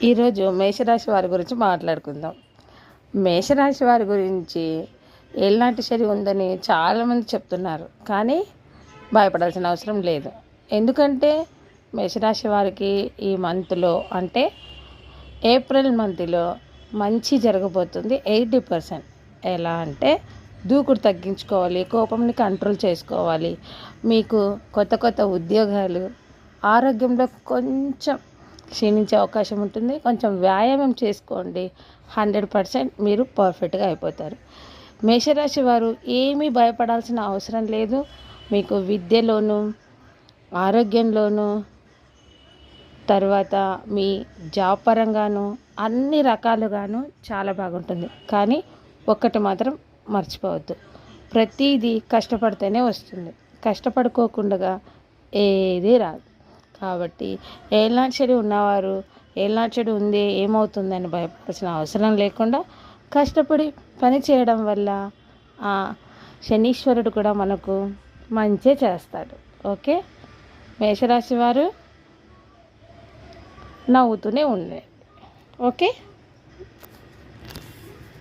ఈరోజు మేషరాశి వారి గురించి మాట్లాడుకుందాం. మేషరాశి వారి గురించి ఏలినాటి శని ఉందని చాలామంది చెప్తున్నారు, కానీ భయపడాల్సిన అవసరం లేదు. ఎందుకంటే మేషరాశి వారికి ఈ మంత్లో అంటే ఏప్రిల్ మంత్లో మంచి జరగబోతుంది 80%. ఎలా అంటే దూకుడు తగ్గించుకోవాలి, కోపంని కంట్రోల్ చేసుకోవాలి, మీకు కొత్త కొత్త ఉద్యోగాలు, ఆరోగ్యంలో కొంచెం క్షీణించే అవకాశం ఉంటుంది. కొంచెం వ్యాయామం చేసుకోండి, 100% మీరు పర్ఫెక్ట్గా అయిపోతారు. మేషరాశి వారు ఏమీ భయపడాల్సిన అవసరం లేదు. మీకు విద్యలోనూ, ఆరోగ్యంలోనూ, తర్వాత మీ జాబ్ పరంగాను అన్ని రకాలుగాను చాలా బాగుంటుంది. కానీ ఒక్కటి మాత్రం మర్చిపోవద్దు, ప్రతిదీ కష్టపడితేనే వస్తుంది. కష్టపడుకోకుండా ఏదీ రాదు. కాబట్టి ఏలినాటి శని ఉన్నవారు ఏలినాటి శని ఉంది ఏమవుతుందని భయపడాల్సిన అవసరం లేకుండా కష్టపడి పని చేయడం వల్ల ఆ శనీశ్వరుడు కూడా మనకు మంచి చేస్తాడు. ఓకే, మేషరాశి వారు నవ్వుతూనే ఉండండి. ఓకే.